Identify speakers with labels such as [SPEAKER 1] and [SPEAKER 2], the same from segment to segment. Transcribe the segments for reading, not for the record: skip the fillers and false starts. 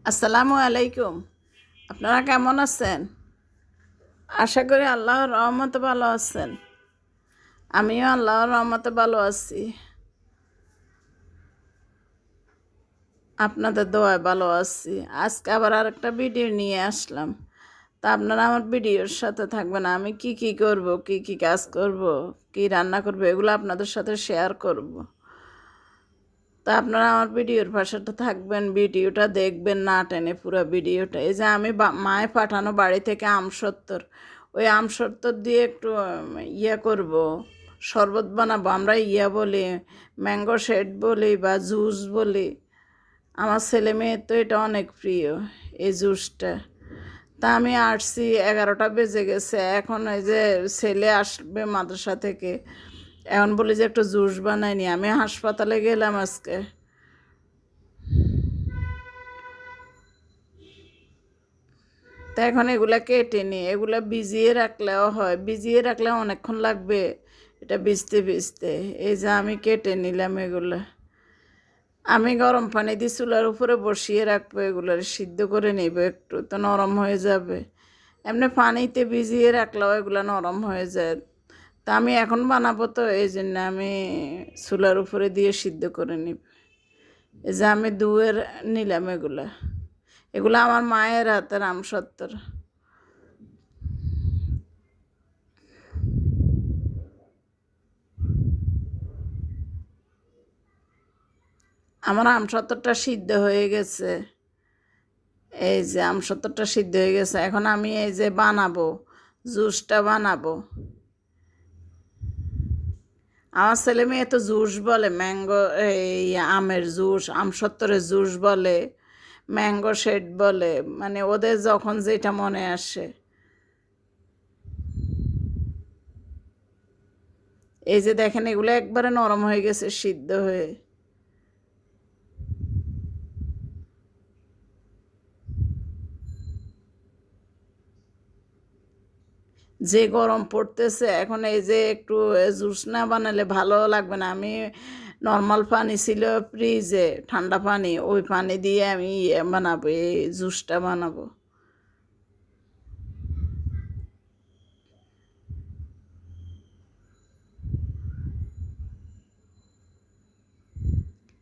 [SPEAKER 1] আসসালামু আলাইকুম। আপনারা কেমন আছেন? আশা করি আল্লাহর রহমতে ভালো আছেন। আমিও আল্লাহর রহমতে ভালো আছি। আপনাদের দোয়ায় ভালো আছি। আজকে আবার আরেকটা ভিডিও নিয়ে আসলাম। তা আপনারা আমার ভিডিওর সাথে থাকবেন। আমি কি করব, কি কাজ করব, কি রান্না করব, এগুলো আপনাদের সাথে শেয়ার করব। তা আপনারা আমার ভিডিওর পাশে থাকবেন, ভিডিওটা দেখবেন না টেনে পুরো ভিডিওটা। এই যে আমি মায়ে পাঠানো বাড়ি থেকে আমসত্তর, ওই আমসত্তর দিয়ে একটু করব, শরবত বানাবো। আমরা বলি, ম্যাঙ্গো শেড বলি বা জুস বলি। আমার ছেলে মেয়ের তো এটা অনেক প্রিয়, এই জুসটা। তা আমি আসছি, 11টা বেজে গেছে। এখন এই যে ছেলে আসবে মাদ্রাসা থেকে, এখন বলি যে একটু জুস বানাইনি। আমি হাসপাতালে গেলাম আজকে। তা এখন এগুলা কেটে নি, এগুলা ভিজিয়ে রাখলেও হয়, ভিজিয়ে রাখলে অনেকক্ষণ লাগবে এটা ভিজতে ভিজতে। এই যে আমি কেটে নিলাম এগুলা। আমি গরম পানি দিয়ে চুলার উপরে বসিয়ে রাখবো, এগুলার সিদ্ধ করে নিব, একটু তো নরম হয়ে যাবে। এমনি পানিতে ভিজিয়ে রাখলেও এগুলো নরম হয়ে যায়। তা আমি এখন বানাবো, তো এই জন্য আমি চুলার উপরে দিয়ে সিদ্ধ করে নিব। এই যে আমি ধুয়ে নিলাম এগুলা। এগুলো আমার মায়ের হাতের আমসত্তর। আমার আমসত্তরটা সিদ্ধ হয়ে গেছে। এই যে আমসত্তরটা সিদ্ধ হয়ে গেছে। এখন আমি এই যে বানাবো, জুসটা বানাবো। আমার ছেলে মেয়ে তো জুস বলে, ম্যাঙ্গো, এই আমের জুস, আমসত্তরের জুস বলে, ম্যাঙ্গো শেড বলে, মানে ওদের যখন যেটা মনে আসে। এই যে দেখেন, এগুলো একবারে নরম হয়ে গেছে সিদ্ধ হয়ে। যে গরম পড়তেছে এখন, এই যে একটু জুস না বানালে ভালো লাগবে না। আমি নর্মাল পানি ছিল ফ্রিজে, ঠান্ডা পানি, ওই পানি দিয়ে আমি বানাবো, এই জুসটা বানাবো।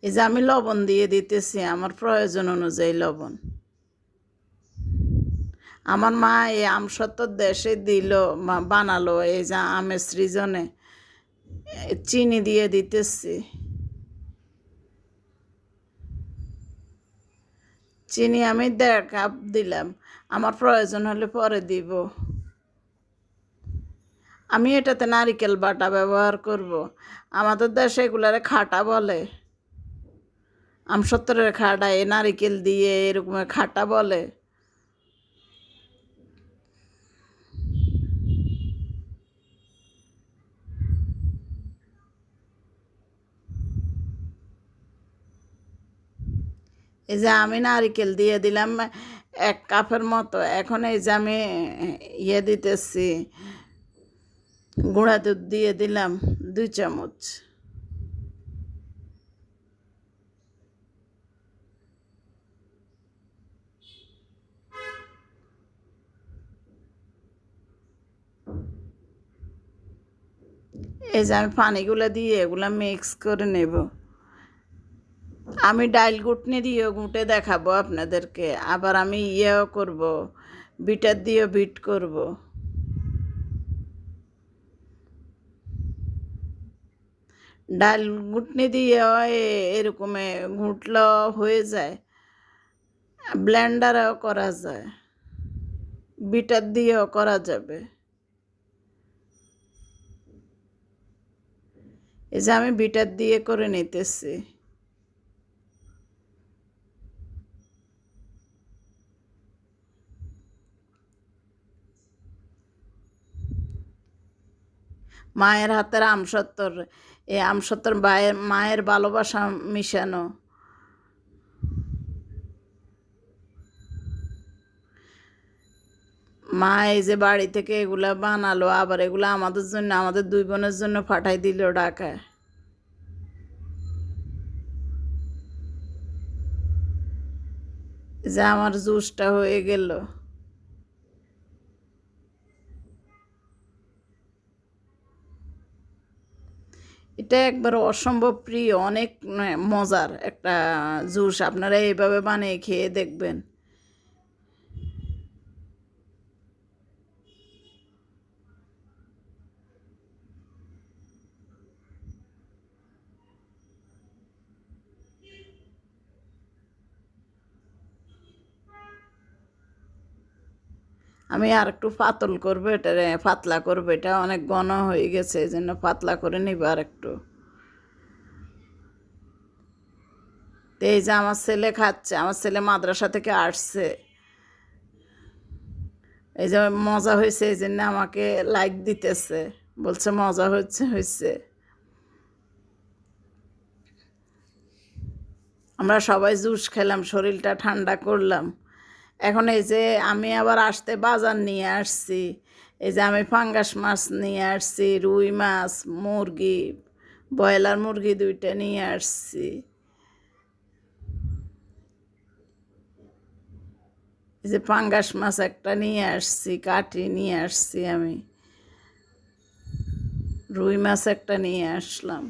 [SPEAKER 1] এই যে আমি লবণ দিয়ে দিতেছি, আমার প্রয়োজন অনুযায়ী লবণ। আমার মা এই আমসত্তর দেশে দিল, বানালো, এই যে আমের সৃজনে চিনি দিয়ে দিতেছি। চিনি আমি 1.5 কাপ দিলাম, আমার প্রয়োজন হলে পরে দিব। আমি এটাতে নারিকেল বাটা ব্যবহার করব। আমাদের দেশে এগুলারে খাটা বলে, আমসত্তরের খাটা, এ নারিকেল দিয়ে এরকম খাটা বলে। এই যে আমি নারিকেল দিয়ে দিলাম 1 কাপের মতো। এখন এই যে আমি দিতেছি, গুঁড়া দুধ দিয়ে দিলাম 2 চামচ। এই যে আমি পানিগুলো দিয়ে এগুলা মিক্স করে নেব। আমি ডাইল ঘুটনি দিয়েও ঘুঁটে দেখাবো আপনাদেরকে। আবার আমি করব, বিটার দিয়েও বিট করব। ডাল ঘুটনি দিয়ে এরকম ঘুটলেও হয়ে যায়, ব্লেন্ডারেও করা যায়, বিটার দিয়েও করা যাবে। এই যে আমি বিটার দিয়ে করে নিতেছি। মায়ের হাতের আমসত্তর, এই আমসত্তর মায়ের ভালোবাসা মিশানো। মা এই যে বাড়ি থেকে এগুলা বানালো, আবার এগুলা আমাদের জন্য, আমাদের 2 বোনের জন্য পাঠাই দিল ঢাকায়। যে আমার জুসটা হয়ে গেল। এটা একবার অসম্ভব প্রিয়, অনেক মজার একটা জুস। আপনারা এইভাবে বানিয়ে খেয়ে দেখবেন। আমি আর একটু পাতল করবো, এটা পাতলা করবো, এটা অনেক ঘন হয়ে গেছে, এই জন্য পাতলা করে নিব আর একটু। তো এই যে আমার ছেলে খাচ্ছে, আমার ছেলে মাদ্রাসা থেকে আসছে, এই যে মজা হয়েছে এই জন্য আমাকে লাইক দিতেছে, বলছে মজা হচ্ছে হয়েছে। আমরা সবাই জুস খেলাম, শরীরটা ঠান্ডা করলাম। এখন এই যে আমি আবার আসতে বাজার নিয়ে আসছি, এই যে আমি পাঙ্গাস মাছ নিয়ে আসছি, রুই মাছ, মুরগি, ব্রয়লার মুরগি 2টা নিয়ে আসছি। এই যে পাঙ্গাস মাছ একটা নিয়ে আসছি, কাটি নিয়ে আসছি আমি, রুই মাছ একটা নিয়ে আসলাম।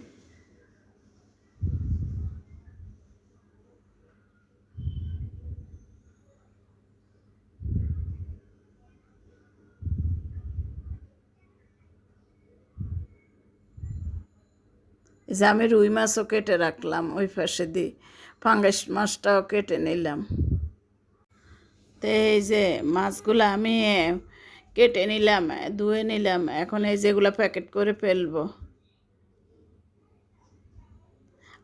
[SPEAKER 1] এই যে আমি রুই মাছও কেটে রাখলাম ওই পাশে দিয়ে, পাঙ্গাস মাছটাও কেটে নিলাম। তো এই যে মাছগুলো আমি কেটে নিলাম, ধুয়ে নিলাম, এখন এই যেগুলো প্যাকেট করে ফেলবো।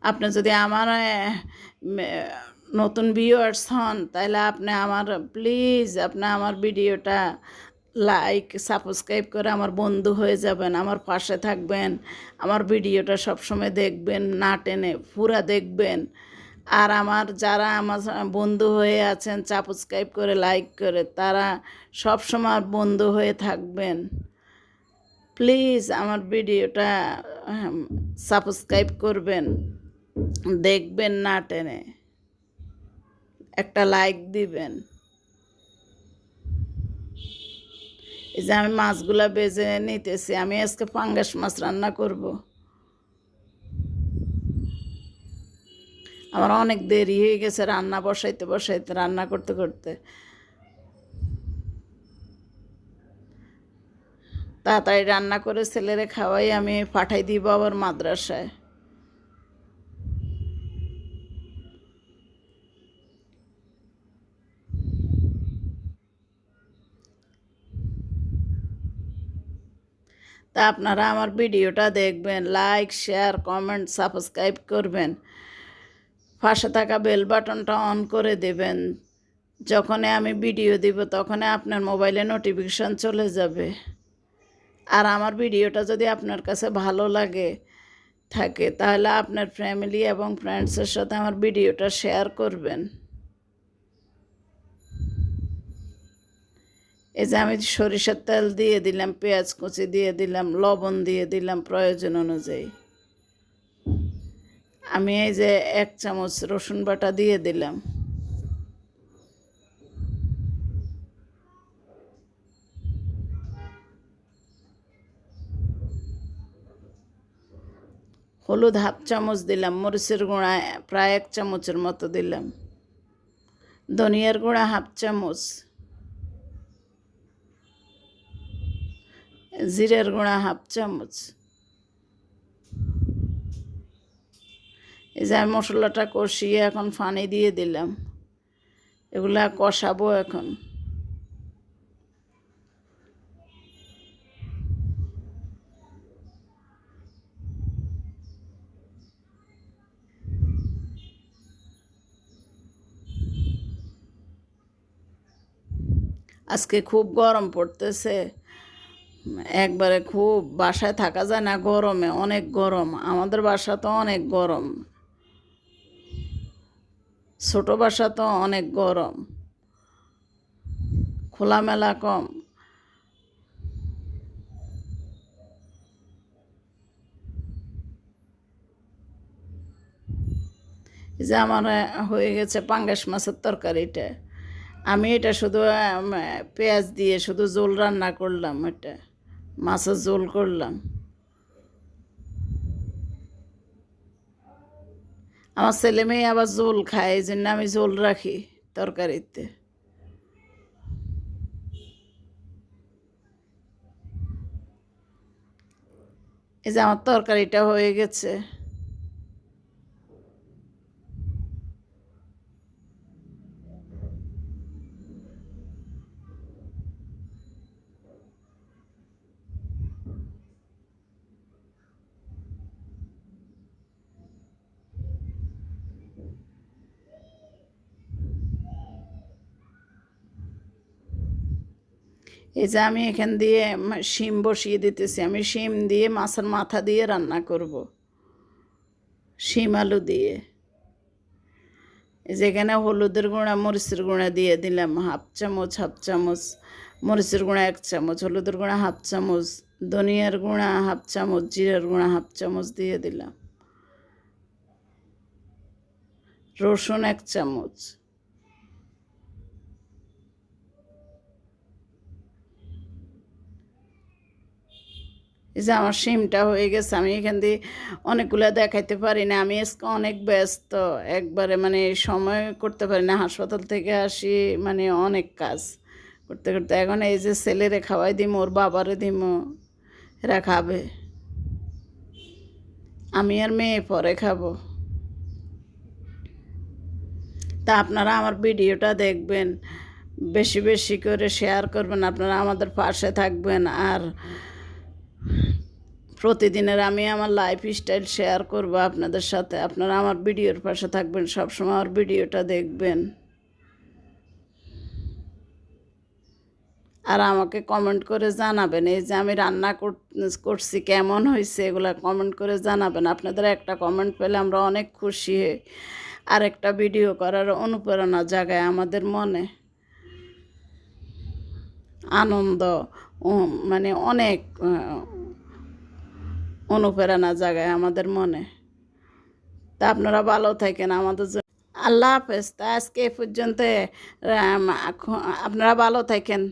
[SPEAKER 1] আপনি যদি আমার নতুন ভিউয়ার্স হন, তাহলে আপনি আমার প্লিজ আপনি আমার ভিডিওটা লাইক সাবস্ক্রাইব করে আমার বন্ধু হয়ে যাবেন, আমার পাশে থাকবেন, আমার ভিডিওটা সবসময় দেখবেন, না টেনে পুরা দেখবেন। আর আমার যারা আমার বন্ধু হয়ে আছেন সাবস্ক্রাইব করে লাইক করে, তারা সবসময় বন্ধু হয়ে থাকবেন। প্লিজ আমার ভিডিওটা সাবস্ক্রাইব করবেন, দেখবেন না টেনে, একটা লাইক দিবেন। এই যে আমি মাছগুলা বেজে নিতেছি, আমি আজকে পাঙ্গাস মাছ রান্না করব। আমার অনেক দেরি হয়ে গেছে রান্না বসাইতে বসাইতে, রান্না করতে করতে। তাড়াতাড়ি রান্না করে ছেলেরে খাওয়াই আমি পাঠাই দিব আবার মাদ্রাসায়। তা আপনারা আমার ভিডিওটা দেখবেন, লাইক শেয়ার কমেন্ট সাবস্ক্রাইব করবেন, পাশে থাকা বেল বাটনটা অন করে দেবেন। যখনই আমি ভিডিও দিব তখনই আপনার মোবাইলে নোটিফিকেশান চলে যাবে। আর আমার ভিডিওটা যদি আপনার কাছে ভালো লাগে থাকে, তাহলে আপনার ফ্যামিলি এবং ফ্রেন্ডসের সাথে আমার ভিডিওটা শেয়ার করবেন। এই যে আমি সরিষার তেল দিয়ে দিলাম, পেঁয়াজ কুচি দিয়ে দিলাম, লবণ দিয়ে দিলাম প্রয়োজন অনুযায়ী। আমি এই যে 1 চামচ রসুন বাটা দিয়ে দিলাম। হলুদ 1/2 চামচ দিলাম, মরিচের গুঁড়া প্রায় 1 চামচের মতো দিলাম, ধনিয়ার গুঁড়া 1/2 চামচ, জিরের গুঁড়া 1/2 চামচ। এই যে আমি মশলাটা কষিয়ে এখন পানি দিয়ে দিলাম, এগুলা কষাবো এখন। আজকে খুব গরম পড়তেছে, একবারে খুব, বাসায় থাকা যায় না গরমে, অনেক গরম, আমাদের বাসা তো অনেক গরম, ছোট বাসা তো অনেক গরম, খোলামেলা কম। এই যে আমার হয়ে গেছে পাঙ্গাস মাছের তরকারিটা। আমি এটা শুধু পেঁয়াজ দিয়ে শুধু ঝোল রান্না করলাম, এটা মাছের ঝোল করলাম। আমার ছেলে মেয়ে আবার ঝোল খায়, এই জন্য আমি ঝোল রাখি তরকারিতে। এই যে আমার তরকারিটা হয়ে গেছে। এই যে আমি এখান দিয়ে শিম বসিয়ে দিতেছি, আমি শিম দিয়ে মাছের মাথা দিয়ে রান্না করব, শিম আলু দিয়ে। এই যে এখানে হলুদের গুঁড়া মরিচের গুঁড়া দিয়ে দিলাম হাফ চামচ, হাফ চামচ মরিচের গুঁড়া 1 চামচ, হলুদের গুঁড়া হাফ চামচ, ধনিয়ার গুঁড়া হাফ চামচ, জিরার গুঁড়া হাফ চামচ দিয়ে দিলাম, রসুন 1 চামচ। এই যে আমার শিমটা হয়ে গেছে। আমি এখান দিয়ে অনেকগুলো দেখাইতে পারি না, আমি আজকে অনেক ব্যস্ত, একবারে মানে সময় করতে পারি না, হাসপাতাল থেকে আসি, মানে অনেক কাজ করতে করতে। এখন এই যে ছেলেরে খাওয়াই দিম, ওর বাবারে দিম, এরা খাবে, আমি আর মেয়ে পরে খাবো। তা আপনারা আমার ভিডিওটা দেখবেন, বেশি বেশি করে শেয়ার করবেন, আপনারা আমাদের পাশে থাকবেন। আর প্রতিদিনের আমি আমার লাইফ স্টাইল শেয়ার করব আপনাদের সাথে, আপনারা আমার ভিডিওর পাশে থাকবেন, সবসময় আমার ভিডিওটা দেখবেন। আর আমাকে কমেন্ট করে জানাবেন, এই যে আমি রান্না করছি কেমন হয়েছে এগুলো কমেন্ট করে জানাবেন। আপনাদের একটা কমেন্ট পেলে আমরা অনেক খুশি হই, আর একটা ভিডিও করার অনুপ্রেরণা জাগায় আমাদের মনে, আনন্দ, মানে অনেক অনুপ্রেরণা জাগায় আমাদের মনে। তা আপনারা ভালো থাকেন আমাদের জন্য। আল্লাহ হাফেজ। তা আজকে এ পর্যন্ত, আপনারা ভালো থাকেন।